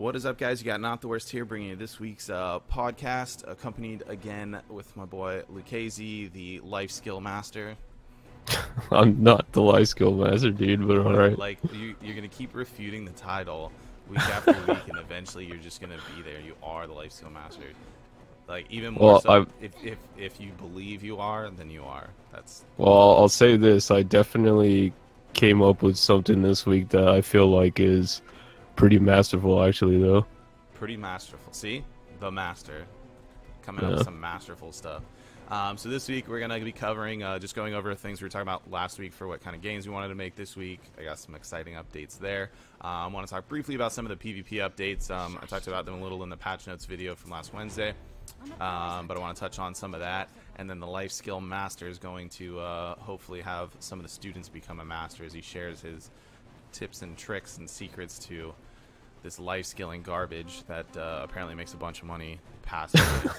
What is up, guys? You got NotTheWorst here, bringing you this week's podcast, accompanied again with my boy Luche5i, the life skill master. I'm not the life skill master, dude, but alright. Like, you're gonna keep refuting the title week after week, and eventually you're just gonna be there. You are the life skill master. Like, even more so, if you believe you are, then you are. Well, I'll say this: I definitely came up with something this week that I feel like is pretty masterful, actually, though. Pretty masterful. See? The master. Coming up with some masterful stuff. So this week we're going to be covering, just going over things we were talking about last week for what kind of games we wanted to make this week. I got some exciting updates there. I want to talk briefly about some of the PvP updates. I talked about them a little in the patch notes video from last Wednesday. But I want to touch on some of that. And then the life skill master is going to hopefully have some of the students become a master as he shares his tips and tricks and secrets to this life skilling garbage that apparently makes a bunch of money passively.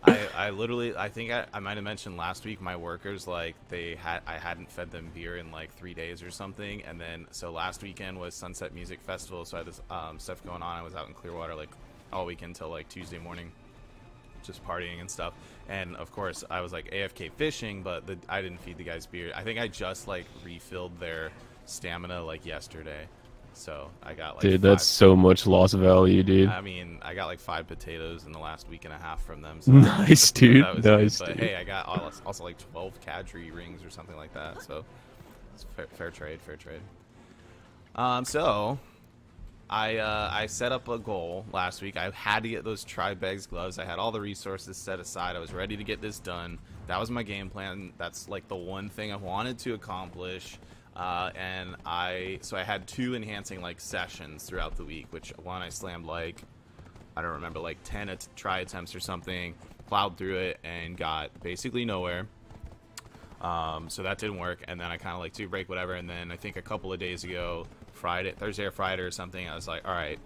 I think I might have mentioned last week, my workers, like, I hadn't fed them beer in like 3 days or something, and then so last weekend was Sunset Music Festival, so I had this stuff going on. I was out in Clearwater like all weekend till like Tuesday morning, just partying and stuff. And of course I was like AFK fishing, but I didn't feed the guys beer. I think I just like refilled their stamina like yesterday, so I got like dude, that's so much lost value, dude. I mean, I got like 5 potatoes in the last week and a half from them, so nice, dude. Nice, but dude. hey, I got also like 12 cadre rings or something like that, so it's fair trade. So I set up a goal last week. I had to get those tri-bags gloves. I had all the resources set aside. I was ready to get this done. That was my game plan. That's like the one thing I wanted to accomplish. So I had 2 enhancing like sessions throughout the week, which one I slammed like, I don't remember, like 10 try attempts or something, plowed through it and got basically nowhere. So that didn't work, and then I kind of like took a break, whatever, and then I think a couple of days ago, Thursday or Friday or something, I was like, all right,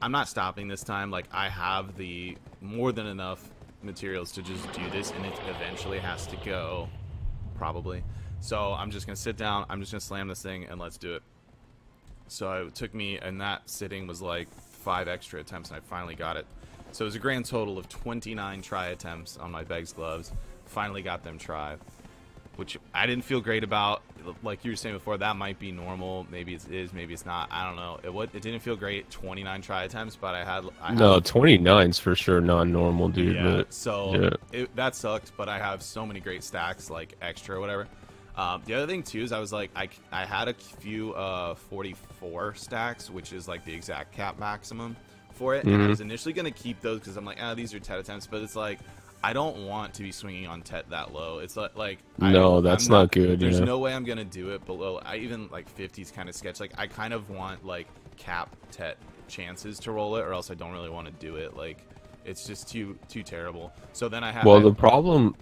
I'm not stopping this time. Like, I have the more than enough materials to just do this, and it eventually has to go, probably. So I'm just going to sit down, I'm just going to slam this thing, and let's do it. So it took me, and that sitting was like 5 extra attempts, and I finally got it. So it was a grand total of 29 try attempts on my Begs gloves. Finally got them try, which I didn't feel great about. Like you were saying before, that might be normal. Maybe it is, maybe it's not. I don't know. It didn't feel great, 29 try attempts, but I had no, 29's for sure not normal, dude. Yeah, but, so yeah. That sucked, but I have so many great stacks, like extra or whatever. The other thing too is I was like, I had a few 44 stacks, which is like the exact cap maximum for it, and I was initially gonna keep those because I'm like, these are TET attempts, but it's like, I don't want to be swinging on TET that low. It's like no, that's not good. There's no way I'm gonna do it below. Even like 50's kind of sketch. Like, I kind of want like cap TET chances to roll it, or else I don't really want to do it. Like, it's just too terrible. So then I have. Well, the problem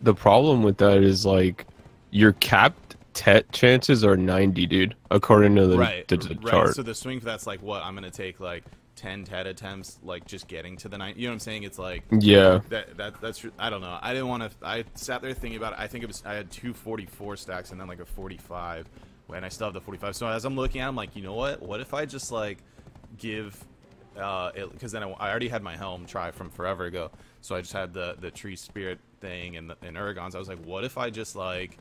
with that is like your capped TET chances are 90, dude, according to the chart. So the swing for that's like, what, I'm gonna take like 10 TET attempts, like just getting to the 90. You know what I'm saying? It's like, yeah, that's I don't know. I didn't want to. I sat there thinking about it. I think I had 2 44 stacks and then like a 45, and I still have the 45. So as I'm looking at it, I'm like, you know what if I just like give because then I already had my helm try from forever ago, so I just had the tree spirit thing and Uragons. I was like, what if I just like,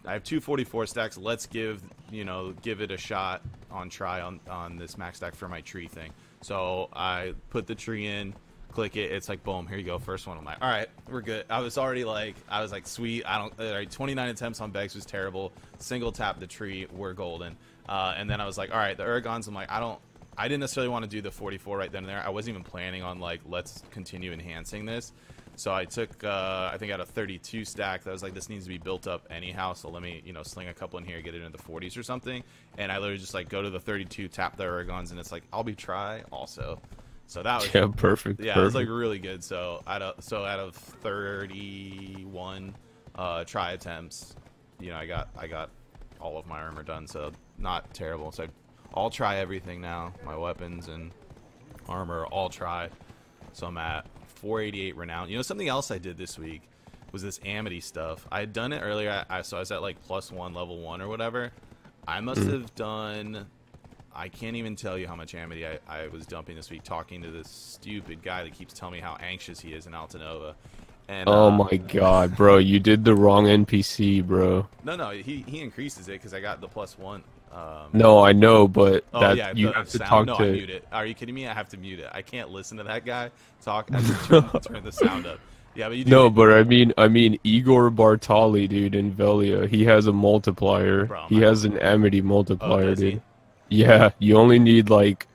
I have 2 44 stacks, let's give it a shot on try on this max stack for my tree thing. So I put the tree in, click it, it's like, boom, here you go, first one. I'm like, all right, we're good. I was like, sweet. All right, 29 attempts on Begs was terrible. Single tap the tree, we're golden. And then I was like, all right, the Uragons, I'm like, I didn't necessarily want to do the 44 right then and there. I wasn't even planning on like, let's continue enhancing this. So I took, I think I had a 32 stack that was like, this needs to be built up anyhow, so let me, sling a couple in here, get it into the 40s or something. And I literally just like go to the 32, tap the Uragons, and it's like, I'll be try also. So that was perfect. Yeah, perfect. It was like really good. So out of 31 try attempts, I got all of my armor done, so not terrible. So I'll try everything now. My weapons and armor all try. So I'm at 488 renown. Something else I did this week was this Amity stuff. I had done it earlier, so I was at like +1 level 1 or whatever. I must have done, I can't even tell you how much amity I was dumping this week talking to this stupid guy that keeps telling me how anxious he is in Altanova. And, oh my god, bro, you did the wrong NPC, bro. No, he increases it because I got the +1. No, I know, but oh that yeah, you the have to sound, talk no, to. I mute it. Are you kidding me? I have to mute it. I can't listen to that guy talk. I have to turn the sound up. Yeah, but you do. No, but I mean Igor Bartali, dude, in Velia, he has a multiplier. Bro, He has an amity multiplier, does he? dude. Yeah, you only need like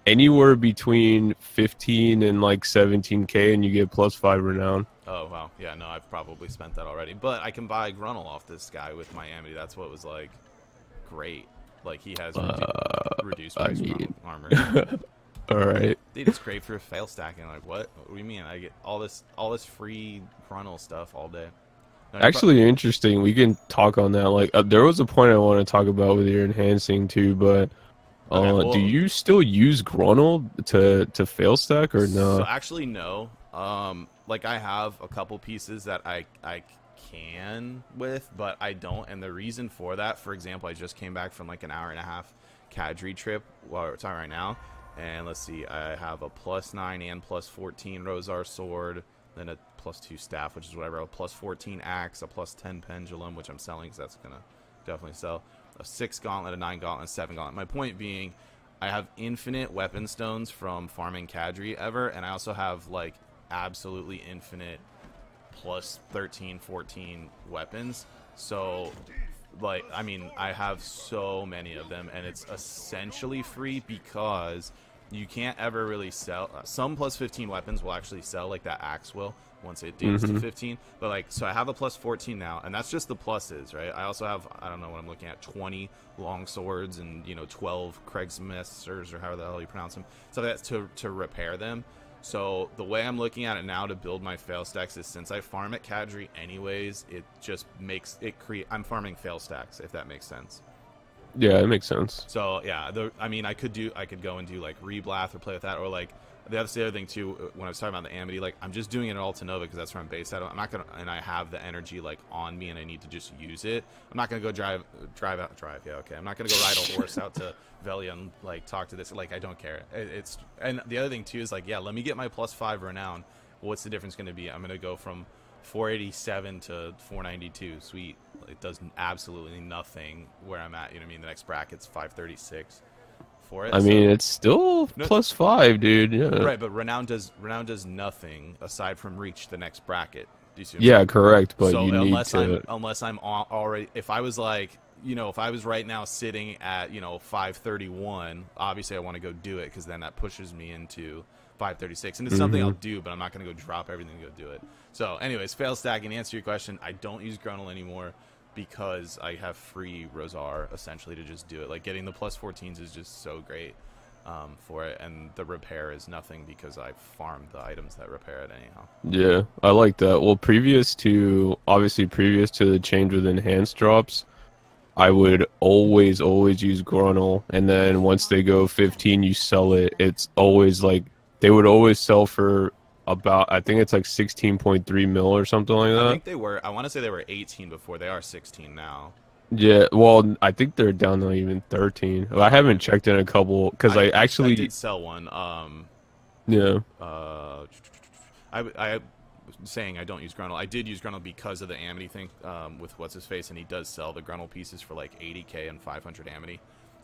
anywhere between 15 and like 17k, and you get +5 renown. Oh wow, yeah, no, I've probably spent that already. But I can buy Gruntle off this guy with my amity. That's what was like great. Like he has reduced price armor. All right. Dude, it's great for fail stacking. Like what? What do you mean? I get all this free Gruntle stuff all day. No, Actually, interesting. We can talk on that. Like, there was a point I want to talk about with your enhancing too, but okay, well, do you still use Gruntle to fail stack or no? So actually, no. Like I have a couple pieces that I can with, but I don't. And the reason for that, for example, I just came back from like an 1.5-hour Kadri trip. Well, we're talking right now. And let's see, I have a +9 and +14 Rosar sword, then a +2 staff, which is whatever, a +14 axe, a +10 pendulum, which I'm selling because that's gonna definitely sell, a 6 gauntlet, a 9 gauntlet, a 7 gauntlet. My point being, I have infinite weapon stones from farming Kadri ever, and I also have like absolutely infinite +13, 14 weapons. So like, I mean, I have so many of them, and it's essentially free because you can't ever really sell. Some +15 weapons will actually sell, like that axe will, once it digs to 15. But like, so I have a +14 now, and that's just the pluses, right? I also have, I don't know what I'm looking at, 20 long swords and, you know, 12 Kriegsmessers, or however the hell you pronounce them. So that's to repair them. So the way I'm looking at it now to build my fail stacks is, since I farm at Kadri anyways, it just makes it I'm farming fail stacks, if that makes sense. Yeah, it makes sense. So yeah, I mean, I could go and do like Reblath or play with that, or like the other thing too, when I was talking about the amity, like I'm just doing it in Altanova because that's where I'm based at. I'm not gonna, and I have the energy like on me, and I need to just use it. I'm not gonna go drive. Yeah, okay. I'm not gonna go ride a horse out to Velia and like talk to this. Like, I don't care. It's, and the other thing too is like, yeah, let me get my +5 renown. What's the difference gonna be? I'm gonna go from 487 to 492. Sweet. It does absolutely nothing where I'm at. You know what I mean? The next bracket's 536 for it. I mean, it's still +5, dude. Yeah. Right, but renown does nothing aside from reach the next bracket. Do you see what Yeah, I'm saying? correct. But so you unless need to. unless I'm already, if I was like, you know, if I was right now sitting at, you know, 531, obviously I want to go do it because then that pushes me into 536, and it's something I'll do, but I'm not going to go drop everything to go do it. So anyways, fail stacking, to answer your question, I don't use Gruntle anymore because I have free Rosar essentially to just do it. Like, getting the +14s is just so great for it, and the repair is nothing because I farmed the items that repair it anyhow. Yeah, I like that. Well, previous to the change with enhanced drops, I would always use Gruntle, and then once they go 15, you sell it. It's always like, they would always sell for about, I think it's like 16.3 mil or something like that. I think they were, I want to say they were 18 before. They are 16 now. Yeah, well, I think they're down to even 13. I haven't checked in a couple, because I actually did sell one. Yeah. I saying I don't use Gruntle. I did use Gruntle because of the amity thing with what's his face, and he does sell the Gruntle pieces for like 80k and 500 amity,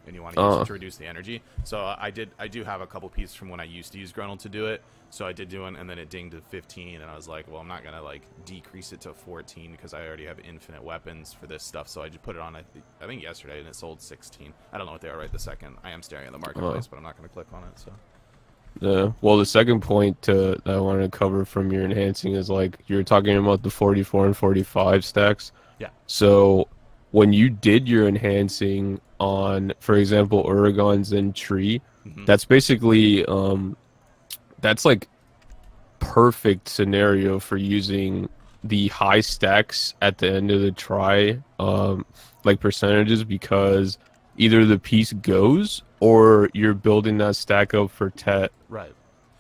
and you want to use it to reduce the energy. So I do have a couple pieces from when I used to use Gruntle to do it. So I did do one, and then it dinged to 15, and I was like, well, I'm not gonna like decrease it to 14 because I already have infinite weapons for this stuff. So I just put it on, I think yesterday, and it sold 16. I don't know what they are right this second. I am staring at the marketplace, but I'm not gonna click on it. So. Yeah. Well, the second point that I wanted to cover from your enhancing is, like, you're talking about the 44 and 45 stacks. Yeah. So when you did your enhancing on, for example, Uragons and Tree, that's basically that's like perfect scenario for using the high stacks at the end of the try, like percentages, because either the piece goes or you're building that stack up for Tet. Right.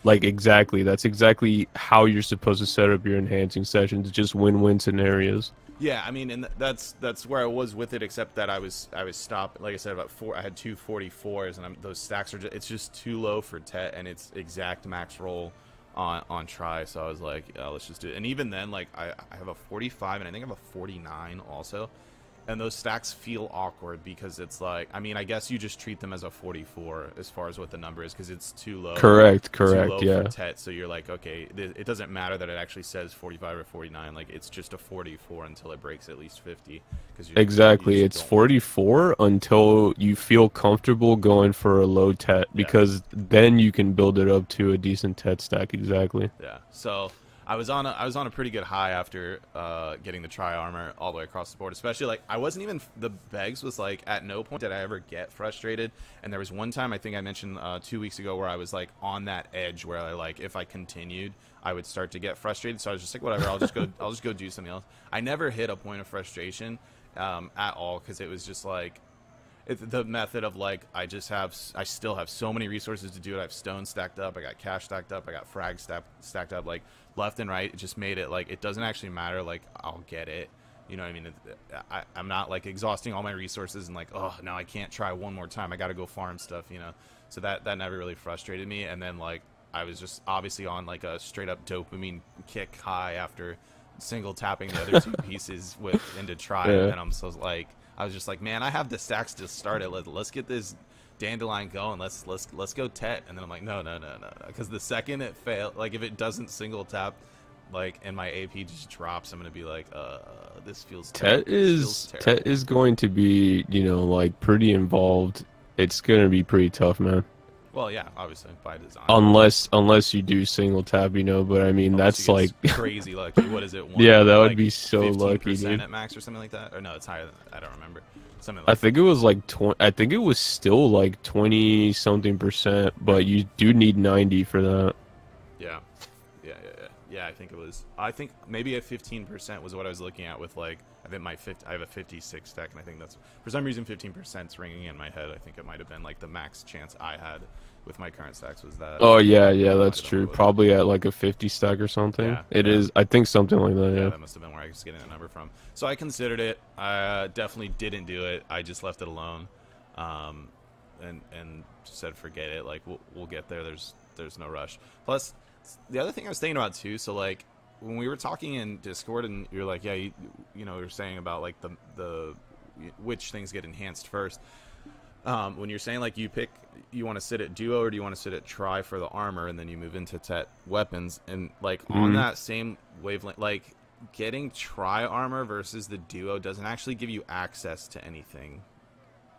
Like, exactly. That's exactly how you're supposed to set up your enhancing sessions. Just win-win scenarios. Yeah, I mean, and that's where I was with it, except that I was stopped. Like I said, about four. I had 244s, and those stacks are it's just too low for Tet, and it's exact max roll on try. So I was like, let's just do it. And even then, like I have a 45, and I think I have a 49 also. And those stacks feel awkward because it's like, I mean, I guess you just treat them as a 44 as far as what the number is because it's too low. Correct, too low yeah. for Tet, so you're like, okay, it doesn't matter that it actually says 45 or 49. Like, it's just a 44 until it breaks at least 50. Exactly, it's 44 until you feel comfortable going for a low Tet because then you can build it up to a decent Tet stack. Exactly. Yeah. So I was on a pretty good high after getting the tri armor all the way across the board. Especially like I wasn't even the Begs was like at no point did I ever get frustrated. And there was one time I think I mentioned 2 weeks ago where I was like on that edge where I like if I continued I would start to get frustrated. So I was just like whatever, I'll just go do something else. I never hit a point of frustration at all because it was just like. The method of like I still have so many resources to do it. I have stone stacked up, I got cash stacked up, I got frag stacked up, like left and right. It just made it like it doesn't actually matter. Like I'll get it, you know what I mean? I'm not like exhausting all my resources and like oh now I can't try one more time. I got to go farm stuff, you know. So that never really frustrated me. And then like I was just obviously on like a straight up dopamine kick high after single tapping the other two pieces into try, and I'm so like. I was just like, man, I have the stacks to start it. Let's get this dandelion going. Let's go Tet. And then I'm like, no, because the second it failed, like if it doesn't single tap, like and my AP just drops, I'm gonna be like, this feels Tet is going to be, you know, like pretty involved. It's gonna be pretty tough, man. Well, yeah, obviously by design. Unless you do single tap, you know, but I mean that's like crazy lucky. What is it? Yeah, that would be so lucky, dude. At max or something like that, or no, it's higher than I don't remember. Something like I think it was like I think it was still like 20 something %, but you do need 90 for that. Yeah. I think it was. I think maybe a 15% was what I was looking at with like. I think I have a 56 stack, and I think that's for some reason 15% is ringing in my head. I think it might have been like the max chance I had with my current stacks was that. Oh yeah, that's true. Probably at like a 50 stack or something. Yeah, it is. I think something like that. Yeah, that must have been where I was getting the number from. So I considered it. I definitely didn't do it. I just left it alone, and said forget it. Like we'll get there. There's no rush. Plus. The other thing I was thinking about too, so like when we were talking in Discord and you're like, yeah, you know, you're saying about like the which things get enhanced first. When you're saying like you want to sit at duo or do you want to sit at try for the armor and then you move into Tet weapons and like on that same wavelength, like getting try armor versus the duo doesn't actually give you access to anything.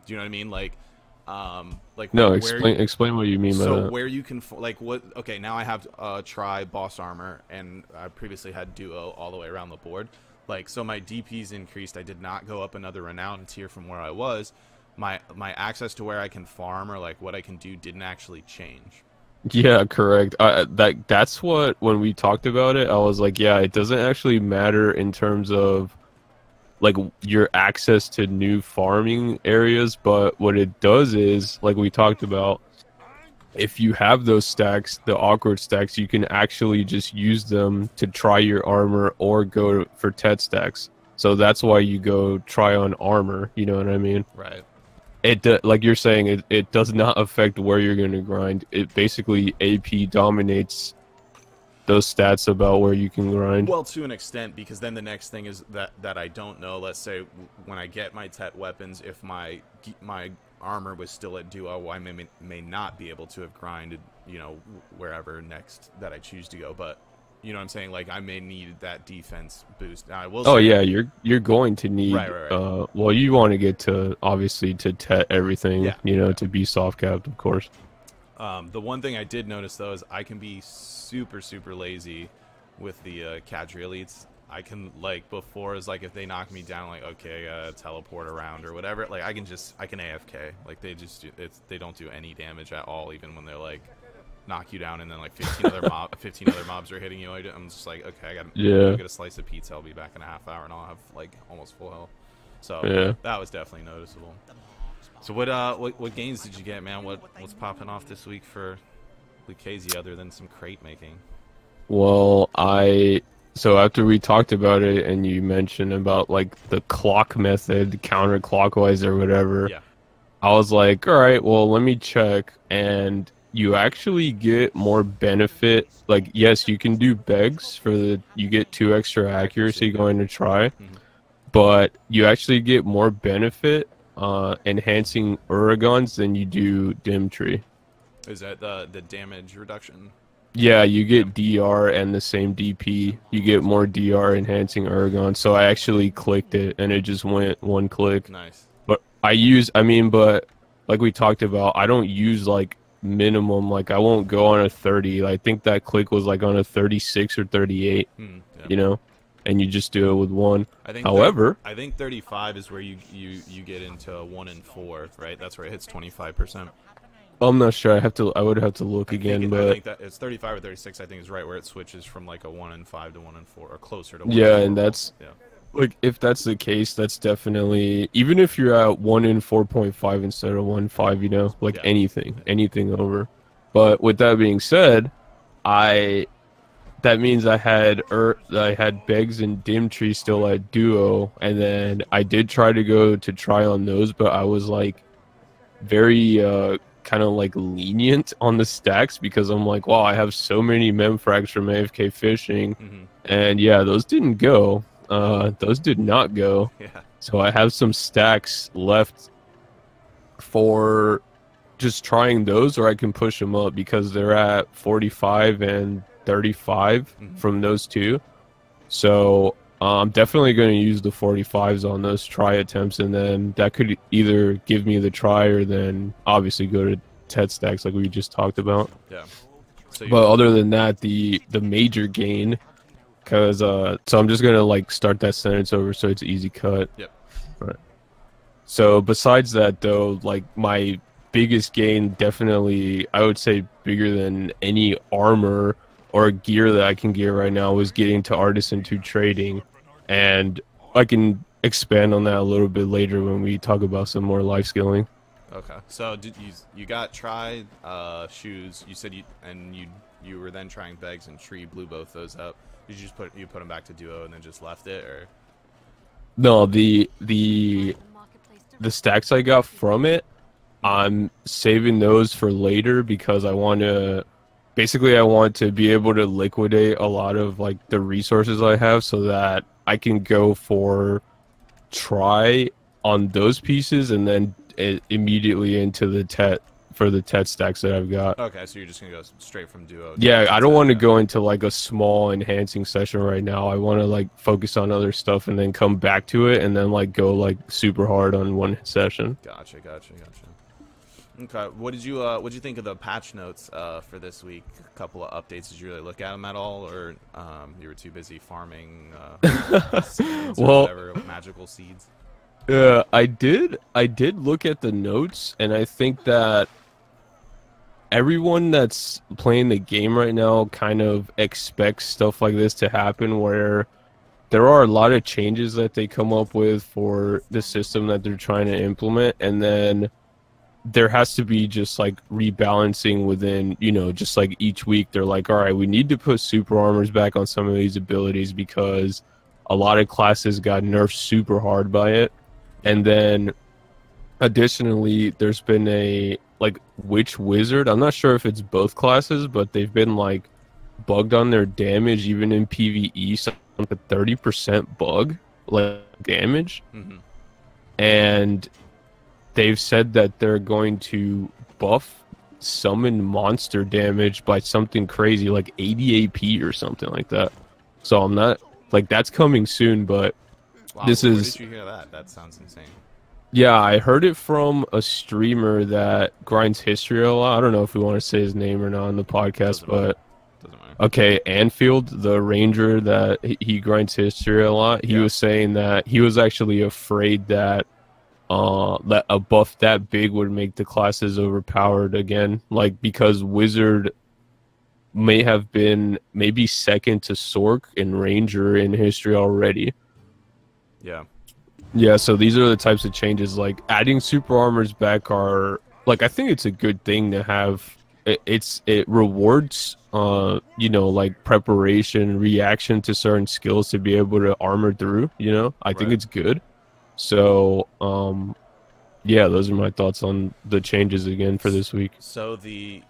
Do you know what I mean? Like no, explain what you mean by that. So where you can like what? Okay, now I have try boss armor, and I previously had duo all the way around the board. Like so, my DP's increased. I did not go up another renown tier from where I was. My access to where I can farm or like what I can do didn't actually change. Yeah, correct. That's what when we talked about it, I was like, yeah, it doesn't actually matter in terms of. Like your access to new farming areas, but what it does is, like we talked about, if you have those stacks, the awkward stacks, you can actually just use them to try your armor or go for Tet stacks. So that's why you go try on armor, you know what I mean? Right. It like you're saying, it does not affect where you're going to grind. It basically AP dominates those stats about where you can grind. Well, to an extent, because then the next thing is that I don't know. Let's say when I get my Tet weapons, if my armor was still at duo, I may not be able to have grinded, you know, wherever next that I choose to go. But you know what I'm saying? Like I may need that defense boost. Now, I will. Oh yeah, you're going to need. Right. Well, you want to get to obviously to Tet everything, you know, to be soft capped, of course. The one thing I did notice though is I can be super lazy with the Cadre elites. I can like before is like if they knock me down, like okay, teleport around or whatever. Like I can AFK. Like they don't do any damage at all, even when they're like knock you down and then like 15 other mobs are hitting you. I'm just like okay, I got to get a slice of pizza. I'll be back in a half hour and I'll have like almost full health. So that was definitely noticeable. So what gains did you get, man? What's popping off this week for Luche5i other than some crate making? Well, I So after we talked about it and you mentioned about like the clock method, counterclockwise or whatever, Yeah. I was like, all right, well, let me check. And you actually get more benefit. Like, yes, you can do begs for you get 2 extra accuracy going to try, but you actually get more benefit enhancing Uragons than you do Dim Tree. Is that the damage reduction? Yeah, you get DR and the same DP. You get more DR enhancing Uragon. So I actually clicked it and it just went 1 click. Nice. But but like we talked about, I don't use like minimum, like I won't go on a 30. I think that click was like on a 36 or 38, you know, and you just do it with 1. However, I think 35 is where you get into 1 and 4, right? That's where it hits 25%. I'm not sure. I would have to look again, but I think that it's 35 or 36. I think is right where it switches from like a 1 and 5 to 1 and 4, or closer to 1 yeah, and 4. and that's like if that's the case, that's definitely, even if you're at 1 in 4.5 instead of 1.5, you know, like anything over. But with that being said, that means I had Begs and Dim Tree still at Duo, and then I did try to go to try on those, but I was like very kind of like lenient on the stacks because I'm like, wow, I have so many memfrags from AFK fishing, and yeah, those didn't go. Those did not go. Yeah. So I have some stacks left for just trying those, or I can push them up because they're at 45 and 35 from those 2. So I'm definitely going to use the 45s on those try attempts, and then that could either give me the try or then obviously go to TED stacks like we just talked about. Yeah. So but other than that, the major gain, because so I'm just going to like start that sentence over so it's easy cut. Yep. Right. So besides that though, like my biggest gain, definitely I would say bigger than any armor or gear that I can get right now, was getting to Artisan 2 trading. And I can expand on that a little bit later when we talk about some more life skilling. Okay. So did you got tried shoes? You said you were then trying Begs and Tree, blew both those up. Did you just put them back to Duo and then just left it, or? No, the stacks I got from it, I'm saving those for later because I want to be able to liquidate a lot of like the resources I have so that I can go for try on those pieces and then immediately into the TET stacks that I've got. Okay, so you're just gonna go straight from Duo. Yeah, I don't want to go into like a small enhancing session right now. I want to like focus on other stuff and then come back to it and then like go like super hard on one session. Gotcha. Okay, what did you think of the patch notes for this week? A couple of updates. Did you really look at them at all, or you were too busy farming seeds or whatever, magical seeds? I did look at the notes, and I think that everyone that's playing the game right now kind of expects stuff like this to happen, where there are a lot of changes that they come up with for the system that they're trying to implement, and then there has to be just like rebalancing within, you know, just like each week they're like, all right, we need to put super armors back on some of these abilities because a lot of classes got nerfed super hard by it. And then additionally, there's been a like Witch Wizard. I'm not sure if it's both classes, but they've been like bugged on their damage even in PvE, so like a 30% bug like damage. And they've said that they're going to buff summon monster damage by something crazy like 80 AP or something like that. So I'm not like, that's coming soon, but wow, this where is, did you hear that? That sounds insane. yeah, I heard it from a streamer that grinds history a lot. I don't know if we want to say his name or not on the podcast, but doesn't matter. Okay, Anfield, the ranger that he grinds history a lot, he was saying that he was actually afraid that that a buff that big would make the classes overpowered again, like because Wizard may have been maybe second to Sork and Ranger in history already. Yeah, so these are the types of changes, like adding super armors back are like, I think it's a good thing to have it rewards you know, like preparation, reaction to certain skills to be able to armor through, you know. I think Right. it's good. So yeah, those are my thoughts on the changes again for this week. So the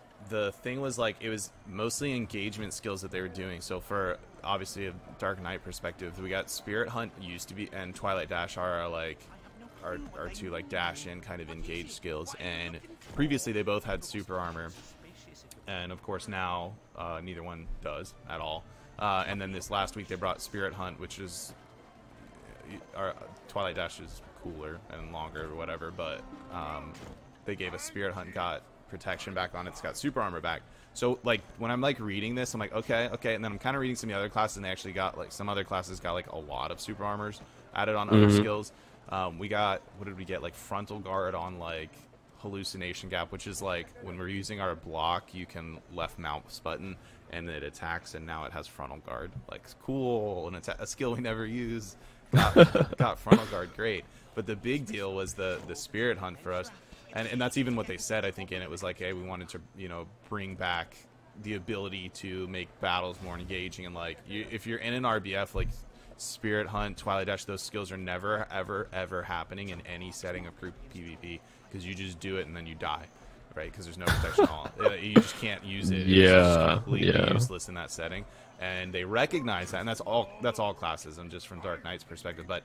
thing was like it was mostly engagement skills that they were doing. So for obviously a Dark Knight perspective, we got Spirit Hunt used to be, and Twilight Dash are like are two like dash in kind of engage skills, and previously they both had super armor, and of course now neither one does at all. And then this last week they brought Spirit Hunt, which is Twilight Dash is cooler and longer or whatever, but they gave us Spirit Hunt, got protection back on it, it's got super armor back. So like when I'm like reading this, I'm like okay, and then I'm kind of reading some of the other classes, and they actually got like some other classes got like a lot of super armors added on other skills. We got, what did we get, like frontal guard on like hallucination gap, which is like when we're using our block, you can left mouse button and it attacks, and now it has frontal guard. Like cool, and it's a skill we never use. Got frontal guard, great. But the big deal was the Spirit Hunt for us, and that's even what they said, I think, and it was like, hey, we wanted to, you know, bring back the ability to make battles more engaging, and like if you're in an RBF, like Spirit Hunt, Twilight Dash, those skills are never ever happening in any setting of group PvP, because you just do it and then you die, right? Because there's no protection at all. You just can't use it. It's just completely useless in that setting. And they recognize that, and that's all classes, and just from Dark Knight's perspective, but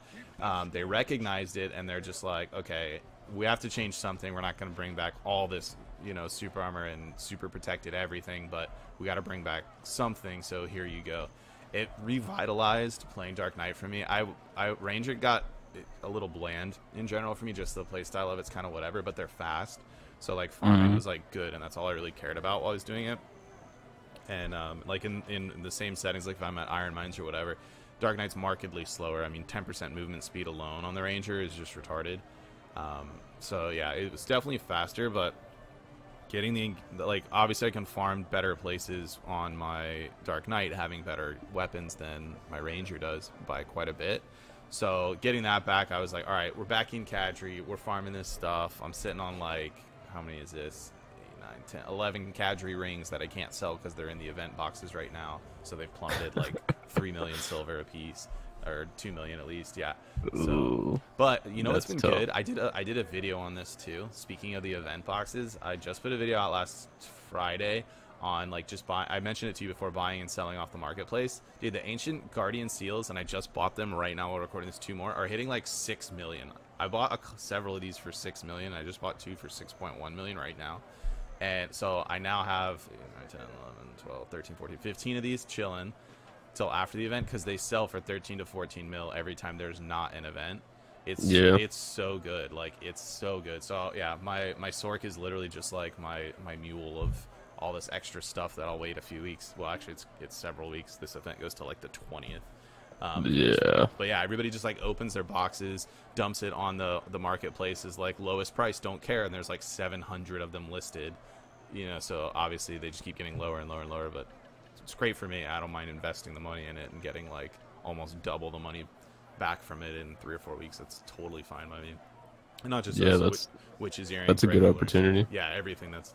they recognized it, and they're just like, okay, we have to change something. We're not going to bring back all this, you know, super armor and super protected everything, but we got to bring back something, so here you go. It revitalized playing Dark Knight for me. Ranger got a little bland in general for me, just the playstyle of it's kind of whatever, but they're fast, so like farming was like good, and that's all I really cared about while I was doing it. And like in the same settings, like if I'm at Iron Mines or whatever, Dark Knight's markedly slower. I mean, 10% movement speed alone on the Ranger is just retarded. So yeah, it was definitely faster, but getting the like, obviously I can farm better places on my Dark Knight, having better weapons than my Ranger does by quite a bit. So getting that back, I was like, all right, we're back in Kadri, we're farming this stuff. I'm sitting on like, how many is this? 10, 11 Kadri rings that I can't sell because they're in the event boxes right now, so they've plummeted like 3 million silver a piece, or 2 million at least. Yeah. So, but you know what's been tough. Good? I did a video on this too. Speaking of the event boxes, I just put a video out last Friday on like just buy. I mentioned it to you before, buying and selling off the marketplace. Dude, the ancient Guardian seals, and I just bought them right now while recording this. 2 more are hitting like 6 million. I bought several of these for 6 million. I just bought 2 for 6.1 million right now. And so I now have 9, 10, 11, 12, 13, 14, 15 of these chilling till after the event, because they sell for 13 to 14 mil every time there's not an event. It's so good. Like, it's so good. So yeah, my Sork is literally just like my mule of all this extra stuff that I'll wait a few weeks. Well, actually it's several weeks. This event goes to like the 20th. But yeah, everybody just like opens their boxes, dumps it on the marketplace is like lowest price, don't care, and there's like 700 of them listed, you know, so obviously they just keep getting lower and lower and lower, but it's great for me. I don't mind investing the money in it and getting like almost double the money back from it in 3 or 4 weeks. That's totally fine by me. And not just witches earrings. That's a good opportunity. Yeah, everything that's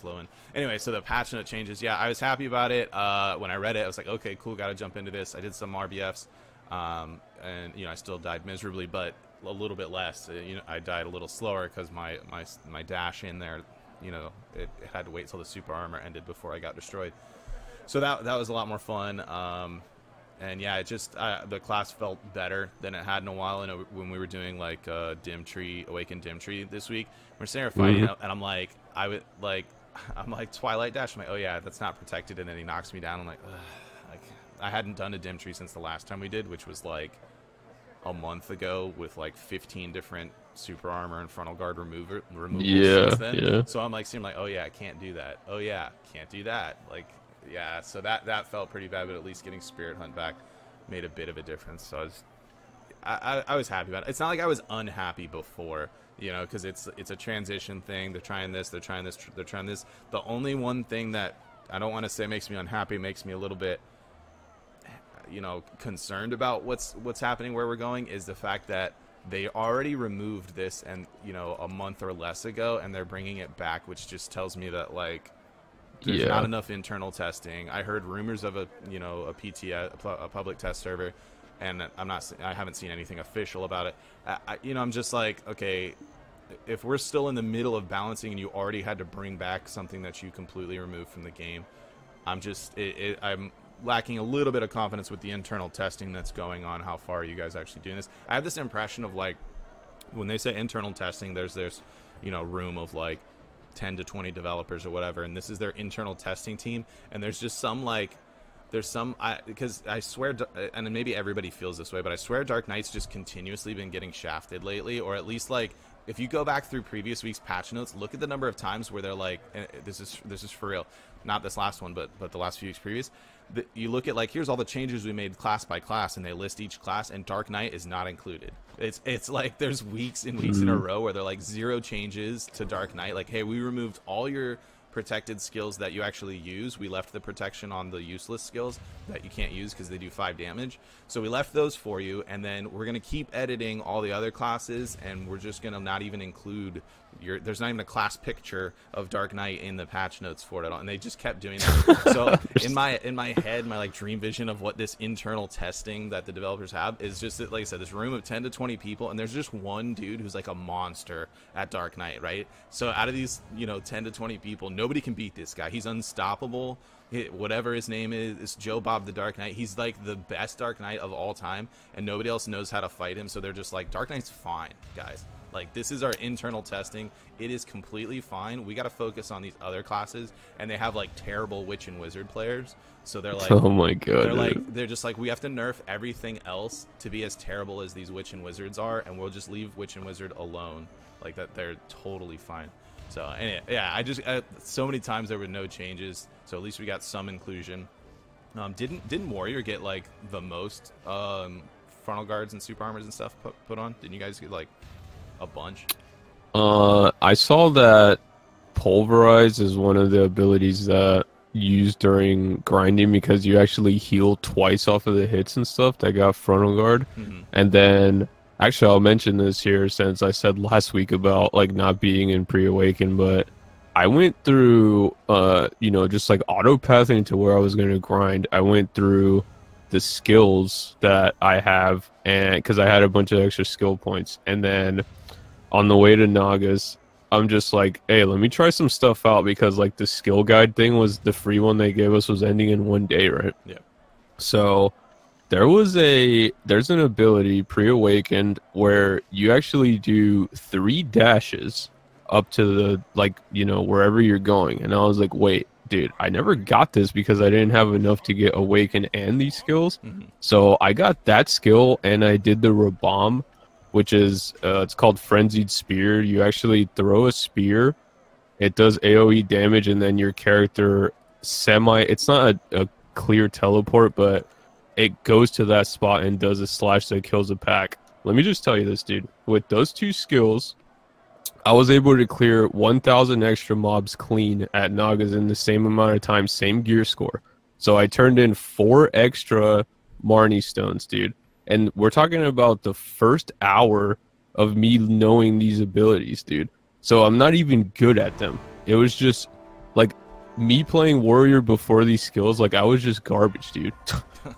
low in. Anyway, so the patch note changes. Yeah, I was happy about it. When I read it, I was like, okay, cool, got to jump into this. I did some RBFs, and you know, I still died miserably, but a little bit less. You know, I died a little slower because my dash in there, you know, it had to wait till the super armor ended before I got destroyed. So that was a lot more fun. And yeah, it just the class felt better than it had in a while. And when we were doing like Dim Tree, Awakened Dim Tree this week, we're sitting there fighting, and I'm like, I'm like Twilight Dash. I'm like, oh yeah, that's not protected, and then he knocks me down. I'm like, ugh. Like, I hadn't done a Dim Tree since the last time we did, which was like a month ago, with like 15 different super armor and frontal guard removals since then. Yeah. So I'm like, seeing like, oh yeah, I can't do that. Oh yeah, can't do that. Like, yeah. So that felt pretty bad, but at least getting Spirit Hunt back made a bit of a difference. So I was happy about it. It's not like I was unhappy before, you know, because it's a transition thing. They're trying this, they're trying this, they're trying this. The only one thing that I don't want to say makes me unhappy, makes me a little bit, you know, concerned about what's happening, where we're going, is the fact that they already removed this, and you know, a month or less ago, and they're bringing it back, which just tells me that like There's not Yeah. enough internal testing. I heard rumors of a a public test server, and I haven't seen anything official about it. I'm just like, okay, if we're still in the middle of balancing and you already had to bring back something that you completely removed from the game, I'm lacking a little bit of confidence with the internal testing that's going on. How far are you guys actually doing this? I have this impression of like, when they say internal testing, there's room of like 10 to 20 developers or whatever, and this is their internal testing team, and there's just because I swear, and maybe everybody feels this way, but I swear Dark Knight's just continuously been getting shafted lately, or at least like, if you go back through previous week's patch notes, look at the number of times where they're like, this is for real, not this last one, but the last few weeks previous. You look at like, here's all the changes we made class by class, and they list each class, and Dark Knight is not included. It's like there's weeks and weeks in a row where they're like 0 changes to Dark Knight. Like, hey, we removed all your protected skills that you actually use. We left the protection on the useless skills that you can't use because they do 5 damage. So we left those for you, and then we're going to keep editing all the other classes, and we're just going to not even include there's not even a class picture of Dark Knight in the patch notes for it at all. And they just kept doing that. So in my head, my like dream vision of what this internal testing that the developers have is just, like I said, this room of 10 to 20 people, and there's just one dude who's like a monster at Dark Knight, right? So out of these 10 to 20 people, nobody can beat this guy. He's unstoppable. Whatever his name is Joe Bob the Dark Knight. He's like the best Dark Knight of all time, and nobody else knows how to fight him. So they're just like, Dark Knight's fine, guys. Like, this is our internal testing. It is completely fine. We got to focus on these other classes, and they have like terrible witch and wizard players. So they're like, oh my god, they're just like, we have to nerf everything else to be as terrible as these witch and wizards are, and we'll just leave witch and wizard alone. Like that, they're totally fine. So anyway, yeah, so many times there were no changes, so at least we got some inclusion. Didn't Warrior get like the most frontal guards and super armors and stuff put on? Didn't you guys get like a bunch? I saw that Pulverize is one of the abilities that used during grinding, because you actually heal twice off of the hits and stuff that got frontal guard. And then actually, I'll mention this here since I said last week about like not being in pre-awaken, but I went through just like auto pathing to where I was going to grind. I went through the skills that I have, and because I had a bunch of extra skill points, and then on the way to Nagas, I'm just like, hey, let me try some stuff out, because like the skill guide thing was the free one they gave us was ending in 1 day, right? Yeah. So there's an ability pre-awakened where you actually do 3 dashes up to the wherever you're going, and I was like, wait, dude, I never got this because I didn't have enough to get awakened and these skills. So I got that skill, and I did the Rabam, which is it's called Frenzied Spear. You actually throw a spear, it does AoE damage, and then your character it's not a clear teleport, but it goes to that spot and does a slash that kills a pack. Let me just tell you this, dude. With those 2 skills, I was able to clear 1,000 extra mobs clean at Nagas in the same amount of time, same gear score. So I turned in 4 extra Marnie stones, dude. And we're talking about the first hour of me knowing these abilities, dude. So I'm not even good at them. It was just like me playing Warrior before these skills. Like, I was just garbage, dude.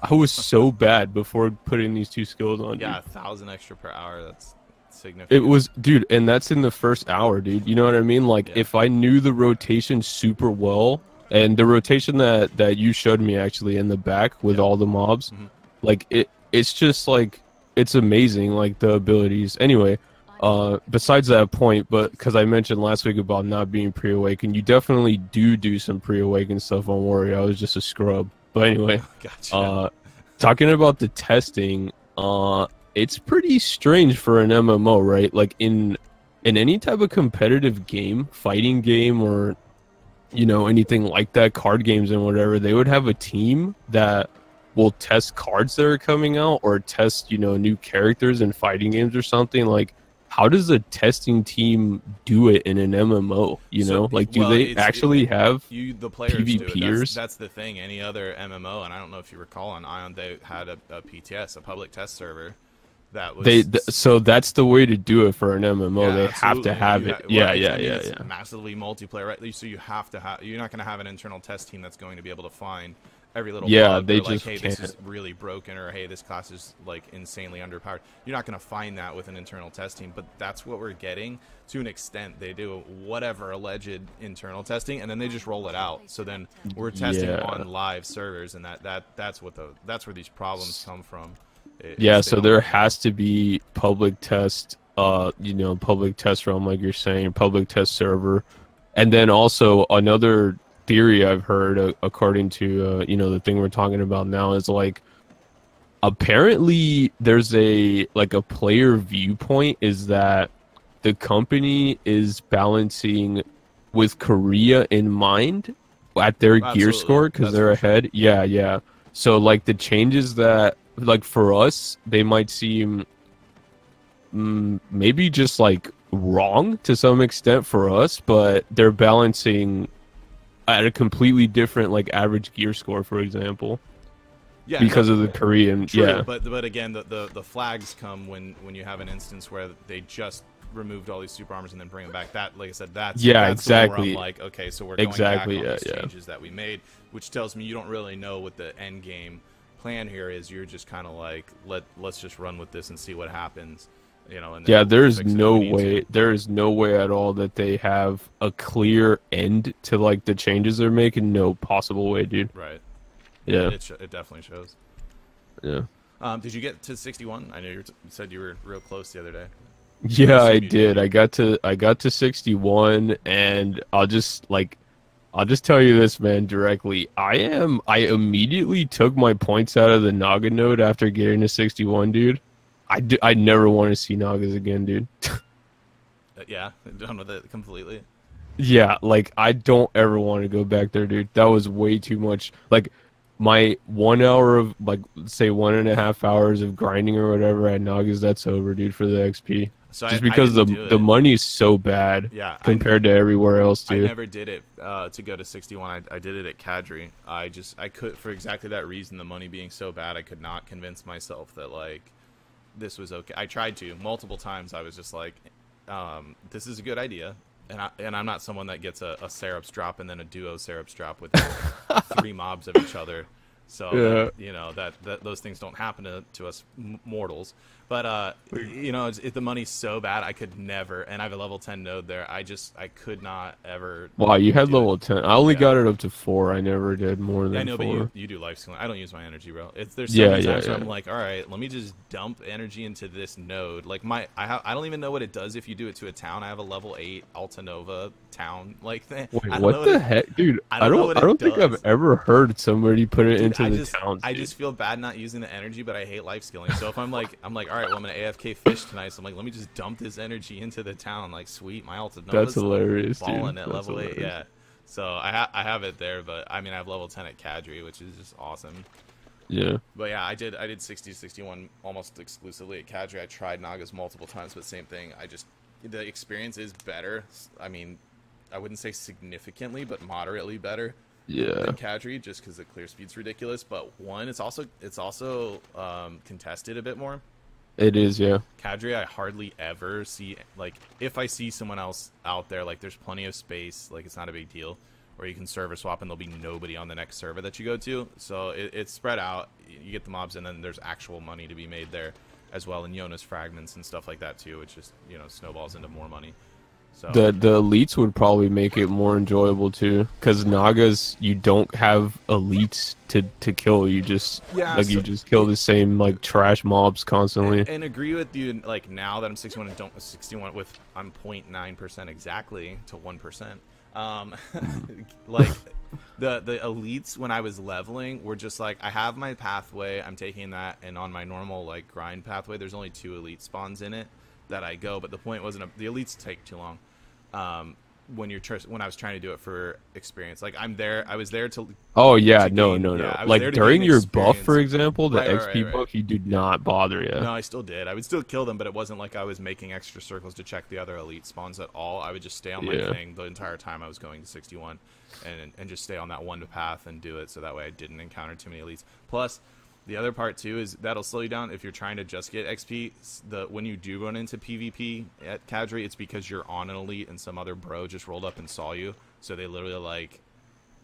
I was so bad before putting these 2 skills on. Yeah, dude. 1,000 extra per hour. That's significant. It was, dude, and that's in the first hour, dude. You know what I mean? Like, yeah. If I knew the rotation super well, and the rotation that you showed me actually in the back with all the mobs, like it's just like, it's amazing, like the abilities. Anyway, besides that point, but because I mentioned last week about not being pre-awakened, you definitely do some pre-awakened stuff on Warrior. I was just a scrub. But anyway, gotcha. Talking about the testing, it's pretty strange for an MMO, right? Like in any type of competitive game, fighting game, or anything like that, card games and whatever, they would have a team that will test cards that are coming out, or test new characters in fighting games or something. Like, how does a testing team do it in an MMO? Do they actually have the players PvPers? do it. That's the thing. Any other MMO, and I don't know if you recall on Ion, they had a PTS, a public test server. That was So that's the way to do it for an MMO. yeah, They have absolutely. to have it. Well, Yeah, I yeah, mean, yeah, it's yeah. massively multiplayer, right? So you have to have. You're not going to have an internal test team that's going to be able to find every little Yeah, bug they or like, just hey, this can't. is really broken, or hey, this class is like insanely underpowered. You're not going to find that with an internal test team, but that's what we're getting to an extent. They do whatever alleged internal testing, and then they just roll it out. So then we're testing Yeah. on live servers, and that's where these problems come from. Yeah, They so don't. there has to be public test, public test realm, like you're saying, public test server. And then also another theory I've heard, according to, the thing we're talking about now, is like, apparently there's a player viewpoint is that the company is balancing with Korea in mind at their gear Absolutely, score because that's they're for sure. ahead. Yeah, yeah. So like the changes that like for us they might seem maybe just like wrong to some extent for us, but they're balancing at a completely different like average gear score, for example, Yeah, no, because of the Korean. true, Yeah, but again, the flags come when you have an instance where they just removed all these super armors and then bring them back. That, like I said, yeah, that's the one where I'm exactly, like, okay, so we're going back exactly. on Yeah, these yeah. changes that we made, which tells me you don't really know what the end game plan here is. You're just kind of like, let's just run with this and see what happens, and then Yeah, we'll there's fix it if no we need way. to. There is no way at all that they have a clear end to like the changes they're making. No possible way, dude. Right. Yeah, It definitely shows. yeah, Did you get to 61? I know you said you were real close the other day. yeah. I assume you did. did. I got to 61, and I'll just tell you this, man, directly. I immediately took my points out of the Naga node after getting to 61, dude. I never want to see Nagas again, dude. Yeah, done with it completely. Yeah, like I don't ever want to go back there, dude. That was way too much. Like my 1 hour of like say 1.5 hours of grinding or whatever at Nagas, that's over, dude, for the XP. So Just I because didn't the do the it. money is so bad Yeah, compared to everywhere else, I dude. never did it to go to 61. I did it at Kadri. I could, for exactly that reason, the money being so bad, I could not convince myself that like this was okay. I tried to multiple times. I was just like, this is a good idea. And I'm not someone that gets a Serops drop and then a duo Serops drop with 3 mobs of each other. So Yeah. that those things don't happen to us mortals. But the money's so bad I could never. And I have a level 10 node there. I could not ever. Wow, you had do it. level 10. I only Yeah. got it up to 4. I never did more I than know, 4. but you do life skilling. I don't use my energy, bro. There's Yeah, so many yeah, times where yeah. I'm like, all right, let me just dump energy into this node. Like I don't even know what it does if you do it to a town. I have a level 8 Altanova town like thing. Wait, I don't know what the it, heck, dude? I I don't know don't. what I it don't think I've does. ever heard somebody put it Dude, into I the just towns. I Dude. just feel bad not using the energy, but I hate life skilling. So if I'm like, all right, well, I'm gonna AFK fish tonight. So I'm like, let me just dump this energy into the town. Like, sweet, my Altanova's That's hilarious, balling dude. at That's level 8. hilarious. Yeah. So I have it there, but I mean I have level 10 at Kadri, which is just awesome. Yeah. But yeah, I did 60 61 almost exclusively at Kadri. I tried Nagas multiple times, but same thing. The experience is better. I mean, I wouldn't say significantly, but moderately better Yeah. than Kadri, just because the clear speed's ridiculous. But one, it's also contested a bit more. It is. Yeah. Kadri, I hardly ever see, like, if I see someone else out there, like, there's plenty of space, like, it's not a big deal, or you can server swap and there'll be nobody on the next server that you go to. So it's spread out. You get the mobs, and then there's actual money to be made there as well, and Jonas fragments and stuff like that too, which just snowballs into more money. So The elites would probably make it more enjoyable too, because Nagas you don't have elites to kill. You just you just kill the same like trash mobs constantly. and agree with you. Like now that I'm 61 and don't 61 with I'm 0.9% exactly to 1%. Like the elites when I was leveling were just like I have my pathway. I'm taking that, and on my normal like grind pathway, there's only 2 elite spawns in it that I go. But the point wasn't the elites take too long. When I was trying to do it for experience, like I was there to. Oh yeah, to no, gain- no, yeah, no. I was Like there to during gain your buff, experience. for example, the Right, XP right. buff, you do not bother you. No, I still did. I would still kill them, but it wasn't like I was making extra circles to check the other elite spawns at all. I would just stay on my Yeah. thing the entire time I was going to 61, and just stay on that one path and do it, so that way I didn't encounter too many elites. Plus, The other part too is that'll slow you down if you're trying to just get XP. When you do run into PvP at Cadre, it's because you're on an elite and some other bro just rolled up and saw you. So they literally like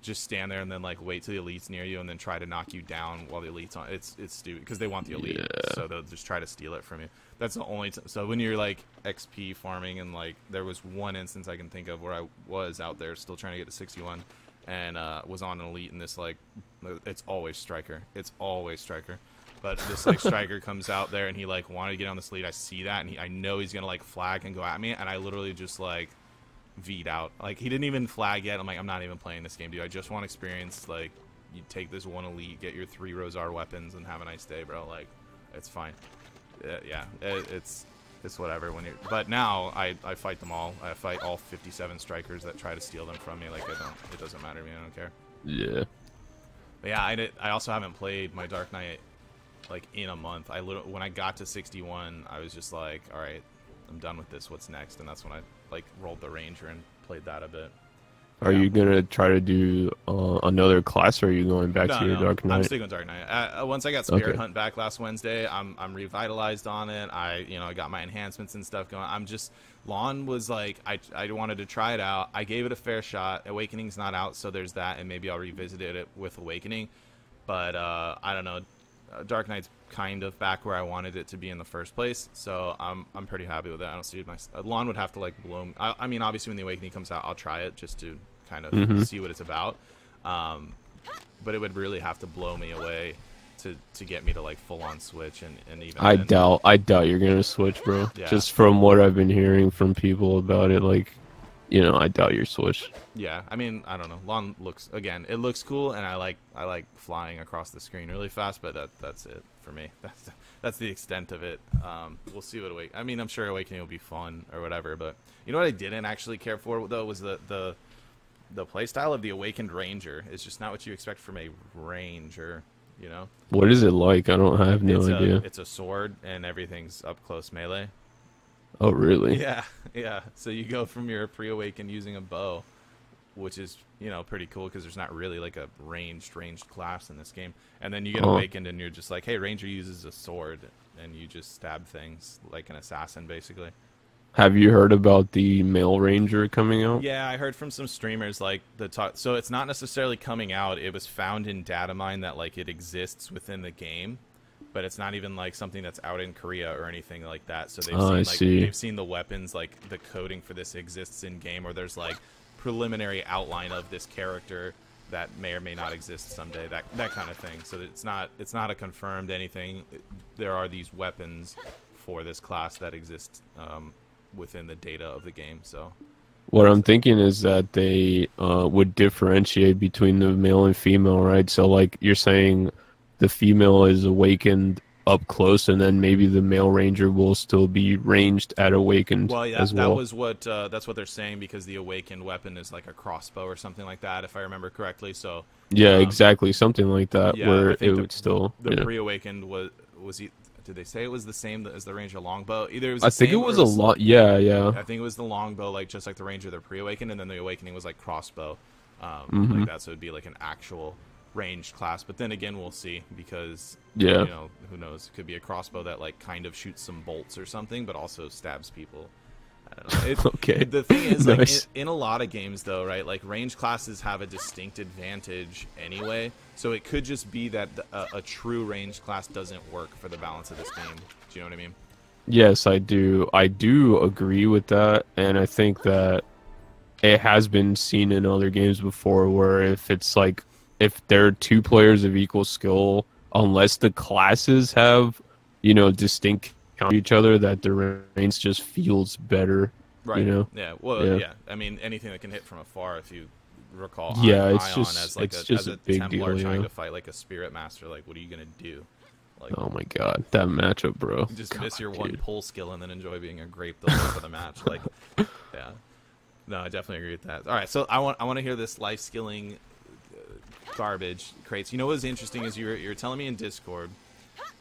just stand there and then like wait till the elite's near you and then try to knock you down while the elite's on. It's stupid because they want the elite, so they'll just try to steal it from you. That's the only so when you're like XP farming, and like there was one instance I can think of where I was out there still trying to get to 61 and was on an elite, and this like it's always striker, but this like striker comes out there and he like wanted to get on this lead. I see that and I know he's gonna like flag and go at me, and I literally just like V'd out. Like he didn't even flag yet. I'm like, I'm not even playing this game, dude. I just want experience. Like you take this one elite, get your 3 Rosar weapons, and have a nice day, bro. Like it's fine. Yeah, it's whatever when you're. But now I fight them all. I fight all 57 strikers that try to steal them from me. Like it doesn't matter to me. I don't care. Yeah. But yeah, I also haven't played my Dark Knight like in a month. When I got to 61, I was just like, all right, I'm done with this. What's next? And that's when I like rolled the Ranger and played that a bit. Are you gonna try to do another class, or are you going back to your Dark Knight? I'm sticking with Dark Knight. Once I got Spirit Hunt back last Wednesday, I'm revitalized on it. I got my enhancements and stuff going. I'm just Lawn was like I wanted to try it out. I gave it a fair shot. Awakening's not out, so there's that, and maybe I'll revisit it with Awakening. But I don't know. Dark Knight's kind of back where I wanted it to be in the first place, so I'm pretty happy with that. I don't see my Lawn would have to like blow me. I mean, obviously when the Awakening comes out, I'll try it just to kind of see what it's about. But it would really have to blow me away to get me to like full on switch, and even I doubt you're gonna switch, bro. Yeah. Just from what I've been hearing from people about it, like, I doubt you're switch. Yeah, I mean, I don't know. Lawn it looks cool, and I like flying across the screen really fast, but that's it for me. That's the extent of it. We'll see what I mean, I'm sure Awakening will be fun or whatever, but you know what I didn't actually care for though was the playstyle of the Awakened Ranger. Is just not what you expect from a Ranger, What is it like? I have no idea. It's a sword and everything's up close melee. Oh, really? Yeah. So you go from your pre-awakened using a bow, which is, pretty cool because there's not really like a ranged class in this game. And then you get awakened and you're just like, hey, Ranger uses a sword, and you just stab things like an assassin, basically. Have you heard about the male Ranger coming out? Yeah, I heard from some streamers like so it's not necessarily coming out. It was found in data mine that like it exists within the game. But it's not even like something that's out in Korea or anything like that. So they've seen the weapons, like the coding for this exists in game, or there's like preliminary outline of this character that may or may not exist someday. That kind of thing. So it's not a confirmed anything. There are these weapons for this class that exist within the data of the game. So what I'm thinking is that they would differentiate between the male and female, right? So like you're saying, the female is awakened up close, and then maybe the male Ranger will still be ranged at awakened. Well, yeah, as well. that was what that's what they're saying, because the awakened weapon is like a crossbow or something like that, if I remember correctly. So yeah, exactly, something like that, yeah, where it would still. The pre-awakened was he? Did they say it was the same as the Ranger longbow? Either it was. I think it was a lot. Yeah. I think it was the longbow, like just like the Ranger, they're pre-awakened, and then the awakening was like crossbow, like that. So it'd be like an actual ranged class, but then again we'll see, because who knows, it could be a crossbow that like kind of shoots some bolts or something but also stabs people. I don't know. Okay, the thing is, nice. like in a lot of games though, right, like ranged classes have a distinct advantage anyway, so it could just be that a true ranged class doesn't work for the balance of this game. Do you know what I mean? Yes, I do agree with that, and I think that it has been seen in other games before, where if there are 2 players of equal skill, unless the classes have, distinct counter each other, that the range just feels better. Right. Yeah. Well, yeah. I mean, anything that can hit from afar, if you recall. Yeah, Ion it's just as like it's a big Templar deal. trying to fight like a Spirit Master. Like, what are you gonna do? Like, oh my god, that matchup, bro. Just miss your one pull skill and then enjoy being a grape the rest of the match. Like, yeah. No, I definitely agree with that. All right, so I want to hear this life skilling garbage crates. You know what's interesting is you're telling me in Discord,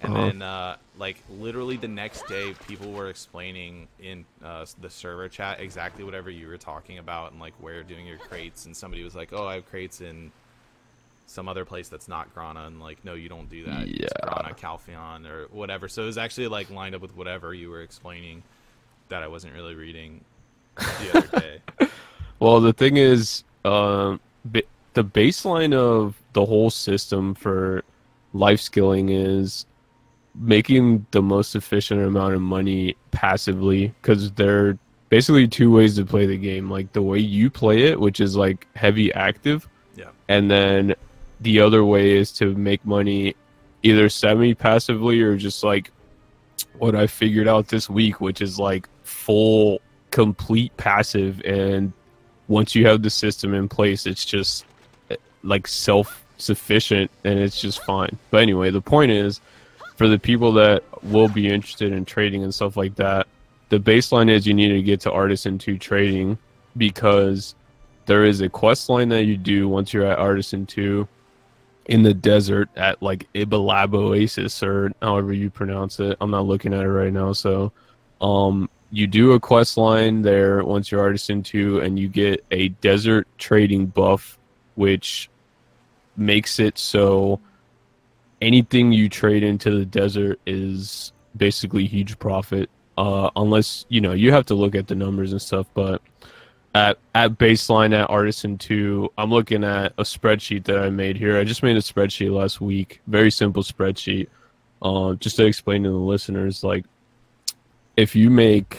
and then like literally the next day people were explaining in the server chat exactly whatever you were talking about, and like where you're doing your crates, and somebody was like, oh, I have crates in some other place that's not Grana, and like, no, you don't do that. Yeah. It's Grana, Calpheon, or whatever. So it was actually like lined up with whatever you were explaining that I wasn't really reading the other day. Well, the thing is, the baseline of the whole system for life skilling is making the most efficient amount of money passively, because there are basically two ways to play the game. Like the way you play it, which is like heavy active, Yeah. and then the other way is to make money either semi-passively or just like what I figured out this week, which is like full, complete passive. And once you have the system in place, it's just like self-sufficient and it's just fine. But anyway, the point is, for the people that will be interested in trading and stuff like that, the baseline is you need to get to Artisan 2 trading, because there is a quest line that you do once you're at Artisan 2 in the desert at like Ibalab Oasis, or however you pronounce it. I'm not looking at it right now. So you do a quest line there once you're Artisan 2, and you get a desert trading buff, which makes it so anything you trade into the desert is basically huge profit, unless, you know, you have to look at the numbers and stuff. But at baseline at Artisan 2, I'm looking at a spreadsheet that I made here. I just made a spreadsheet last week, very simple spreadsheet, just to explain to the listeners, like, if you make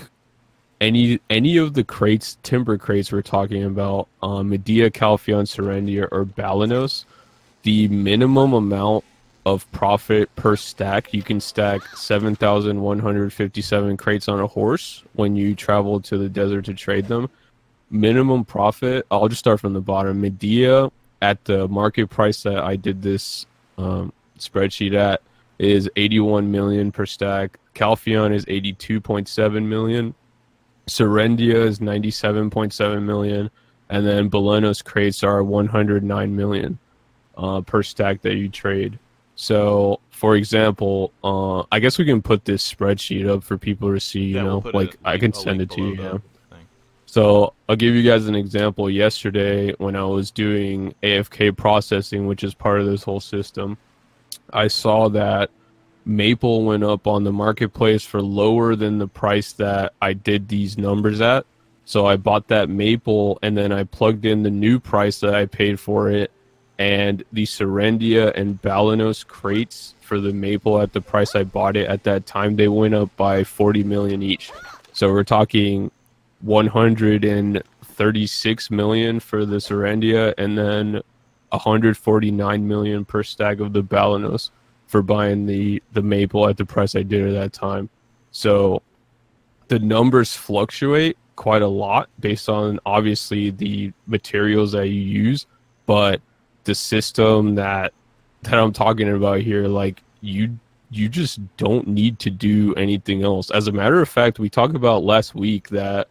any of the crates, timber crates we're talking about, Medea, Calpheon, Serendia, or Balanos, the minimum amount of profit per stack, you can stack 7,157 crates on a horse when you travel to the desert to trade them. Minimum profit, I'll just start from the bottom. Medea, at the market price that I did this spreadsheet at, is 81 million per stack. Calpheon is 82.7 million. Serendia is 97.7 million. And then Balanos crates are 109 million per stack that you trade. So, for example, I guess we can put this spreadsheet up for people to see, you know, like I can send it to you. Yeah. So I'll give you guys an example. Yesterday, when I was doing AFK processing, which is part of this whole system, I saw that Maple went up on the marketplace for lower than the price that I did these numbers at. So I bought that Maple, and then I plugged in the new price that I paid for it. And the Serendia and Balanos crates for the Maple at the price I bought it at that time, they went up by 40 million each. So we're talking 136 million for the Serendia, and then 149 million per stack of the Balanos for buying the Maple at the price I did at that time. So the numbers fluctuate quite a lot based on, obviously, the materials that you use, but the system that I'm talking about here, like, you just don't need to do anything else. As a matter of fact, we talked about last week that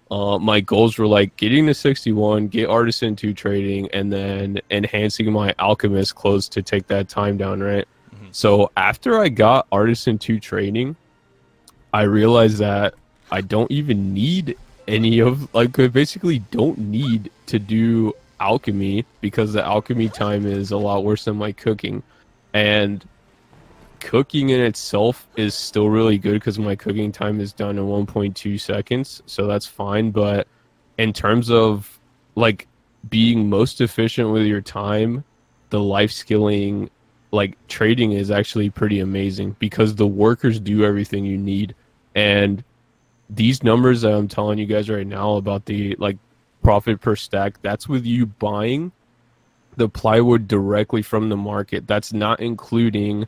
my goals were like getting to 61, get Artisan 2 trading, and then enhancing my Alchemist clothes to take that time down, right? Mm-hmm. So after I got Artisan 2 trading, I realized that I don't even need any of, like, I basically don't need to do alchemy, because the alchemy time is a lot worse than my cooking. And cooking in itself is still really good because my cooking time is done in 1.2 seconds, so that's fine. But in terms of like being most efficient with your time, the life skilling, like trading, is actually pretty amazing because the workers do everything you need. And these numbers that I'm telling you guys right now about the like profit per stack, that's with you buying the plywood directly from the market. That's not including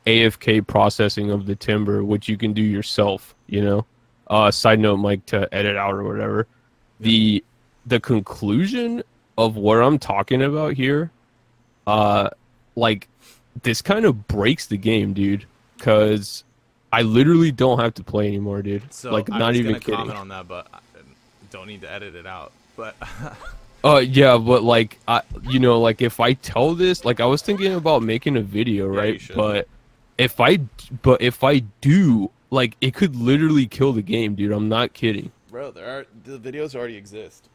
AFK processing of the timber, which you can do yourself, you know. Side note, Mike, to edit out or whatever. The conclusion of what I'm talking about here, like, this kind of breaks the game, dude, because I literally don't have to play anymore, dude. So like, not even kidding. Comment on that, but I don't need to edit it out. But yeah, but like, you know, like if I tell this, like I was thinking about making a video, right? But if I do, like, it could literally kill the game, dude. I'm not kidding. Bro, the videos already exist.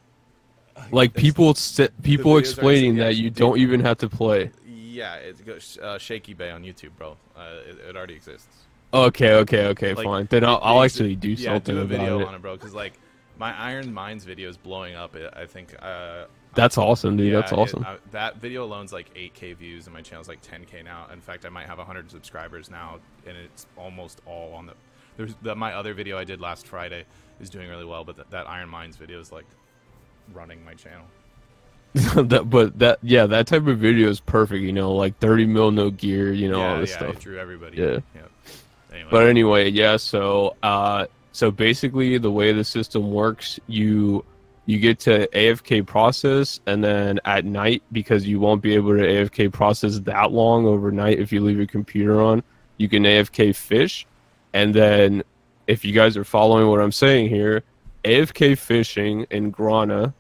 Like people videos explaining that you don't even have to play. Yeah, it goes Shaky on YouTube, bro. It already exists. Okay, Like, fine. Then I'll actually do something do a about video it. on it, bro. Because like my Iron Mines video is blowing up. I think. That's awesome, dude. Yeah, That's awesome. That video alone's like 8K views, and my channel's like 10K now. In fact, I might have 100 subscribers now, and it's almost all on my other video I did last Friday is doing really well, but that Iron Mines video is like running my channel. that type of video is perfect, you know, like 30 mil no gear, you know, all this stuff. It drew everybody. Yeah. Anyway. But anyway, yeah, so basically the way the system works, you get to AFK process, and then at night, because you won't be able to AFK process that long overnight if you leave your computer on, you can AFK fish. And then if you guys are following what I'm saying here, AFK fishing in Grana,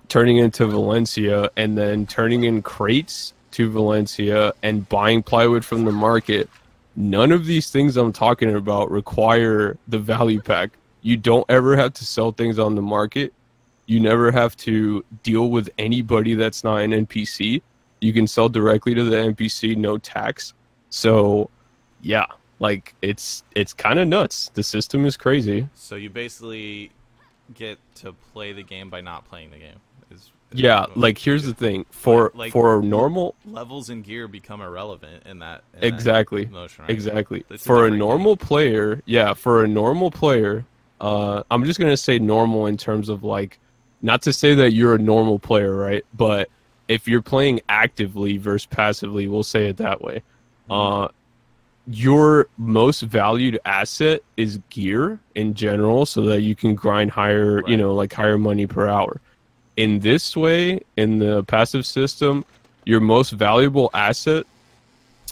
turning into Valencia, and then turning in crates to Valencia and buying plywood from the market. None of these things I'm talking about require the value pack. You don't ever have to sell things on the market. You never have to deal with anybody that's not an NPC. You can sell directly to the NPC, no tax. So, yeah, like it's kind of nuts. The system is crazy. So you basically get to play the game by not playing the game. Yeah, like here's the thing. For a normal levels and gear become irrelevant in that exactly that motion, right? Exactly. For a normal player, I'm just gonna say normal in terms of like, not to say that you're a normal player, right? But if you're playing actively versus passively, we'll say it that way. Your most valued asset is gear in general, so that you can grind higher, right, you know, like higher money per hour. In this way, in the passive system, your most valuable asset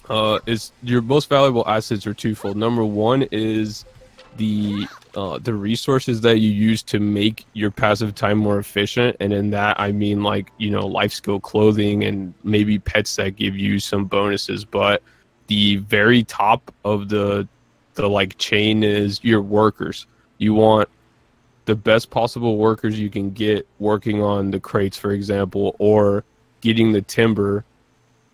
assets are twofold. Number one is the resources that you use to make your passive time more efficient, and in that I mean, like, you know, life skill clothing and maybe pets that give you some bonuses. But the very top of the like chain is your workers. You want the best possible workers you can get working on the crates, for example, or getting the timber.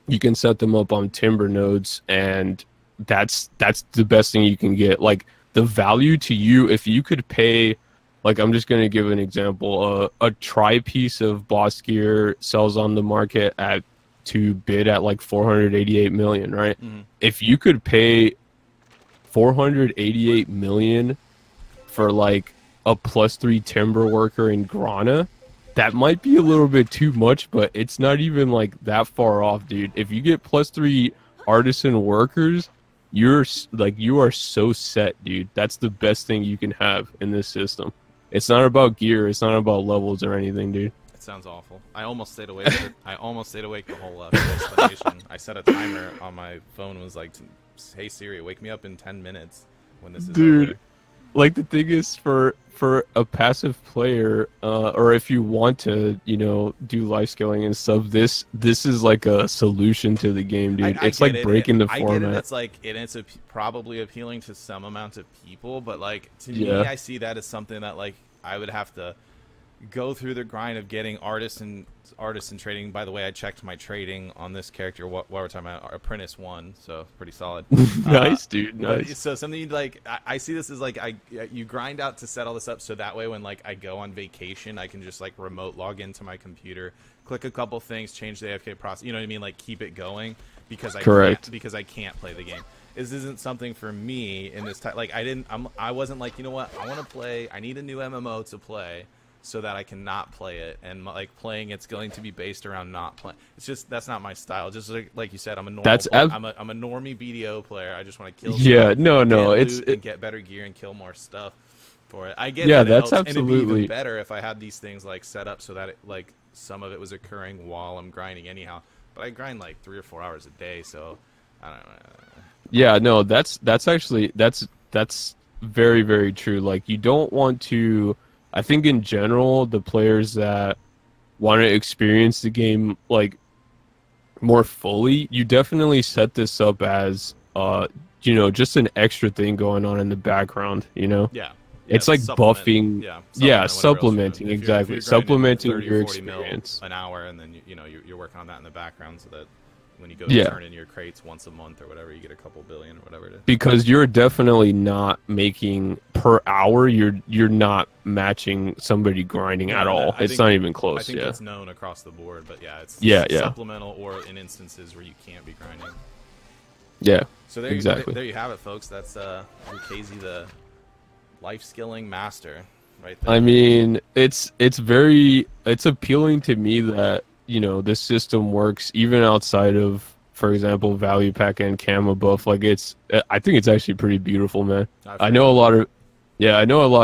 You can set them up on timber nodes, and that's the best thing you can get. Like, the value to you, if you could pay, like, I'm just going to give an example. A tri-piece of boss gear sells on the market to bid at like 488 million, right? If you could pay 488 million for like a +3 timber worker in Grana, that might be a little bit too much, but it's not even like that far off, dude. If you get +3 artisan workers, you are so set, dude. That's the best thing you can have in this system. It's not about gear, it's not about levels or anything, dude. It sounds awful. I almost stayed awake. I almost stayed awake the whole explanation. I set a timer on my phone, was like, "Hey Siri, wake me up in 10 minutes when this is dude over." Like, the thing is, for a passive player, or if you want to, you know, do life scaling and stuff, this is like a solution to the game, dude. It's like breaking the format. I get it. It's like it's probably appealing to some amount of people, but like to me, I see that as something that like I would have to go through the grind of getting artisan trading. By the way, I checked my trading on this character. What we're talking about, Apprentice 1, so pretty solid. Nice, dude. Nice. So something like I see this as like you grind out to set all this up, so that way when like I go on vacation, I can just like remote log into my computer, click a couple things, change the AFK process. You know what I mean? Like keep it going because I can't play the game. This isn't something for me in this type. Like I wasn't like, you know what? I want to play. I need a new MMO to play, so that I cannot play it, and like playing it's going to be based around not playing. It's just that's not my style. Just like you said, I'm a normal. I'm a normie BDO player. I just want to kill. Yeah, stuff, and get better gear and kill more stuff for it. I get that's absolutely. And it'd be even better if I had these things like set up so that it, like some of it was occurring while I'm grinding anyhow. But I grind like 3 or 4 hours a day, so I don't know. Yeah, no, that's actually that's very, very true. Like, you don't want to. I think in general, the players that want to experience the game like more fully, you definitely set this up as you know, just an extra thing going on in the background, you know? Yeah. It's like buffing. Yeah, supplementing, if exactly. You're Supplementing 30, your 40 mil experience. an hour, and then you're working on that in the background so that when you go Yeah. turn in your crates once a month or whatever, you get a couple billion or whatever it is. Because you're definitely not making per hour. You're not matching somebody grinding at all. It's not even close. I think that's known across the board, but yeah, it's supplemental or in instances where you can't be grinding. Yeah. So there you have it, folks. That's Luche5i, the life skilling master, right there. I mean, it's appealing to me that, you know, this system works even outside of, for example, value pack and camo buff. Like, I think it's actually pretty beautiful, man. I know a lot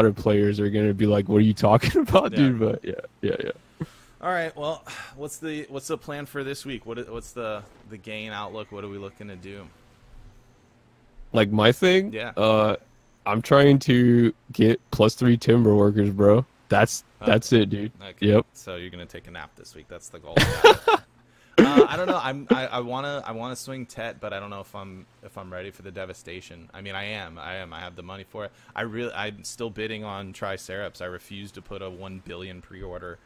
of players are gonna be like, "What are you talking about, dude?" But yeah. All right. Well, what's the plan for this week? What's the gain outlook? What are we looking to do? Like my thing? Yeah. I'm trying to get +3 timber workers, bro. That's it, dude. Okay. Yep. So you're gonna take a nap this week. That's the goal. I don't know. I wanna swing Tet, but I don't know if I'm ready for the devastation. I mean, I am. I have the money for it. I'm still bidding on Triceratops. I refuse to put a 1 billion pre-order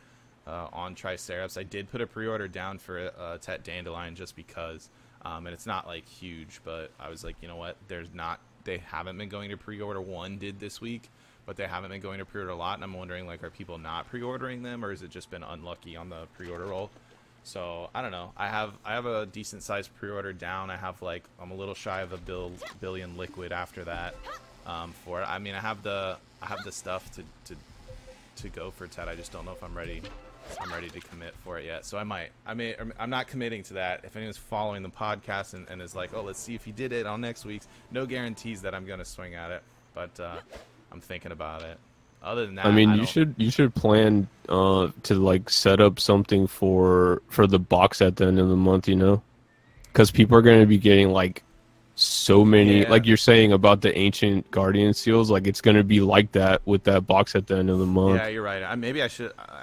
on Triceratops. I did put a pre-order down for Tet Dandelion just because, and it's not like huge, but I was like, you know what? They haven't been going to pre-order. One did this week, but they haven't been going to pre-order a lot, and I'm wondering, like, are people not pre-ordering them, or has it just been unlucky on the pre-order roll? So I don't know. I have a decent sized pre-order down. I'm a little shy of a billion liquid after that for it. I mean, I have the stuff to go for Tet. I just don't know if I'm ready to commit for it yet. So I'm not committing to that. If anyone's following the podcast and is like, oh, let's see if he did it on next week's, no guarantees that I'm gonna swing at it, but I'm thinking about it. Other than that, I mean, you should plan to like set up something for the box at the end of the month, you know, because people are going to be getting like so many, like you're saying about the ancient guardian seals, like it's going to be like that with that box at the end of the month. Yeah, you're right. I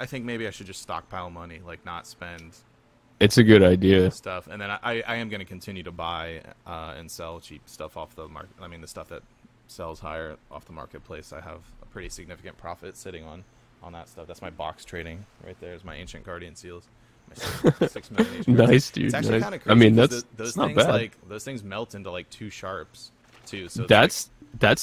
think maybe I should just stockpile money, like not spend. It's a good idea. Stuff, and then I am going to continue to buy and sell cheap stuff off the market. I mean, the stuff that sells higher off the marketplace, I have a pretty significant profit sitting on that stuff. That's my box trading right there. Is my ancient guardian seals. My 6 million ancient nice, dude. It's actually nice. kind of crazy. I mean, those that's things, not bad. like those things melt into like 2 sharps too. So that's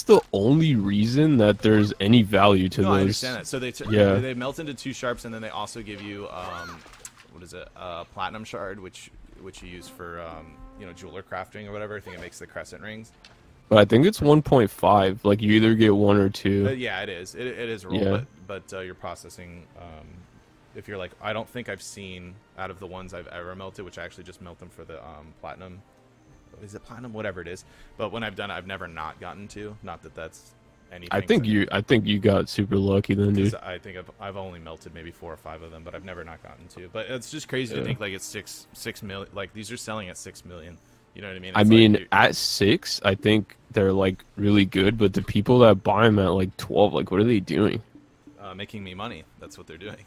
the only reason that there's any value to those. I understand that. So they melt into 2 sharps, and then they also give you what is it? Platinum shard, which you use for jeweler crafting or whatever. I think it makes the crescent rings. But I think it's 1.5. Like, you either get 1 or 2. Yeah, it is. It is a roll, but you're processing. If you're like, I don't think I've seen out of the ones I've ever melted, which I actually just melt them for the platinum. Is it platinum? Whatever it is. But when I've done it, I've never not gotten to. Not that that's anything. I think you got super lucky then, dude. I think I've only melted maybe 4 or 5 of them, but I've never not gotten to. But it's just crazy to think like it's 6 million. Like these are selling at 6 million. You know what I mean? It's at 6, I think they're like really good, but the people that buy them at like 12, like, what are they doing? Making me money. That's what they're doing.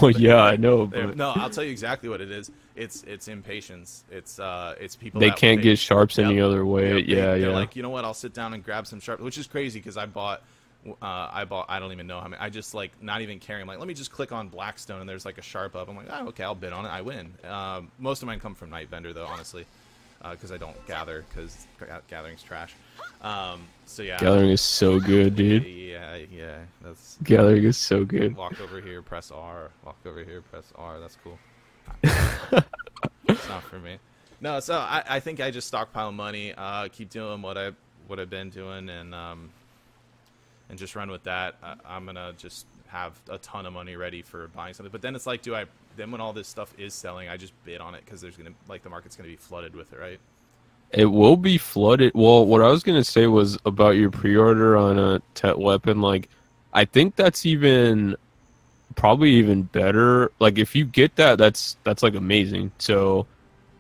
Well, yeah, I know. But no, I'll tell you exactly what it is. It's impatience. It's people. They can't get sharps any other way. They're like, you know what? I'll sit down and grab some sharps, which is crazy because I bought. I don't even know how many. I just like not even caring. I'm like, let me just click on Blackstone and there's like a sharp up. I'm like, oh, okay, I'll bid on it. I win. Most of mine come from Night Vendor though, honestly. Because I don't gather, because gathering's trash. So yeah. Gathering is so good, dude. Yeah. Gathering is so good. Walk over here, press R. Walk over here, press R. That's cool. It's not for me. No, so I think I just stockpile money, keep doing what I've been doing, and just run with that. I'm gonna just have a ton of money ready for buying something. But then it's like, then when all this stuff is selling, I just bid on it because there's gonna the market's gonna be flooded with it, right? It will be flooded. Well, what I was gonna say was about your pre-order on a Tet weapon. Like, I think that's probably even better. Like, if you get that, that's like amazing. So,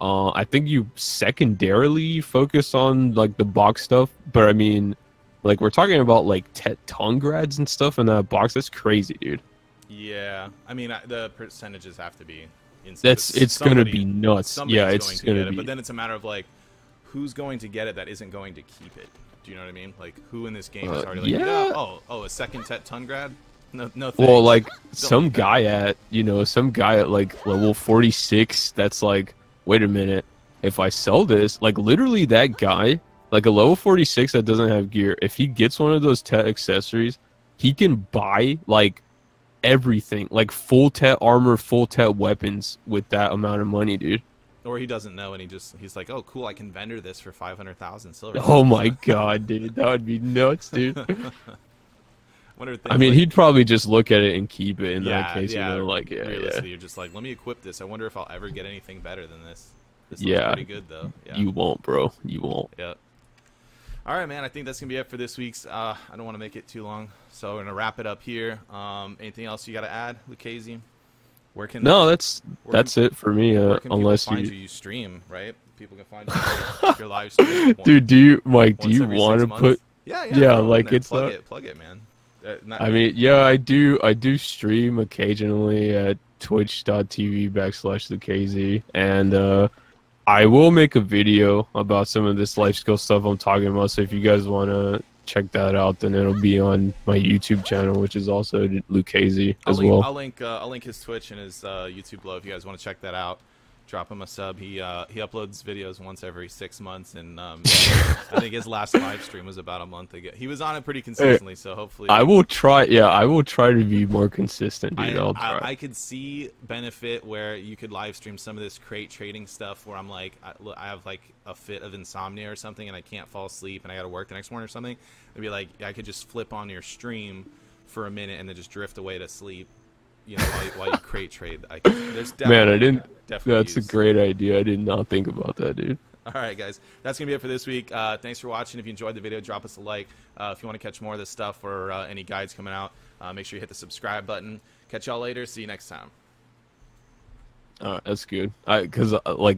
I think you secondarily focus on like the box stuff. But I mean, like, we're talking about like Tet tongue grads and stuff in that box. That's crazy, dude. Yeah, I mean, the percentages have to be insane. It's gonna be nuts. Yeah, it's gonna be. But then it's a matter of like, who's going to get it that isn't going to keep it? Do you know what I mean? Like, who in this game is already like, yeah. oh, a second ton grad? No, no. Thanks. Well, like some guy at like level 46. That's like, wait a minute. If I sell this, like literally that guy, like a level 46 that doesn't have gear, if he gets one of those Tet accessories, he can buy like everything, like full Tet armor, full Tet weapons with that amount of money, dude. Or he doesn't know, and he's like, oh, cool, I can vendor this for 500,000 silver. Oh my god, dude, that would be nuts, dude. I mean, he'd probably just look at it and keep it in that case. Yeah, you know, like, realistically, you're just like, let me equip this. I wonder if I'll ever get anything better than this. This looks pretty good, though. Yeah. You won't, bro. You won't. Yeah. All right, man. I think that's going to be it for this week's. I don't want to make it too long, so we're going to wrap it up here. Anything else you got to add, Luche5i? No, that's it for me. Unless you stream, right? People can find you your live stream. Dude, do you want to put? Yeah, like it's plug it, man. I mean, yeah, I do stream occasionally at twitch.tv/Luche5i, and I will make a video about some of this life skill stuff I'm talking about. So if you guys want to check that out, then it'll be on my YouTube channel, which is also Luche5i as well. I'll link his Twitch and his YouTube below if you guys want to check that out. Drop him a sub. He uploads videos once every 6 months, and I think his last live stream was about a month ago. He was on it pretty consistently, so hopefully I will try. Yeah, I will try to be more consistent, dude. I could see benefit where you could live stream some of this crate trading stuff where I'm like, I have like a fit of insomnia or something, and I can't fall asleep, and I got to work the next morning or something. It'd be like I could just flip on your stream for a minute and then just drift away to sleep. You know, while you crate trade. There's definitely, that's a great idea. I did not think about that, dude. All right, guys. That's going to be it for this week. Thanks for watching. If you enjoyed the video, drop us a like. If you want to catch more of this stuff or any guides coming out, make sure you hit the subscribe button. Catch y'all later. See you next time. That's good. Because, like,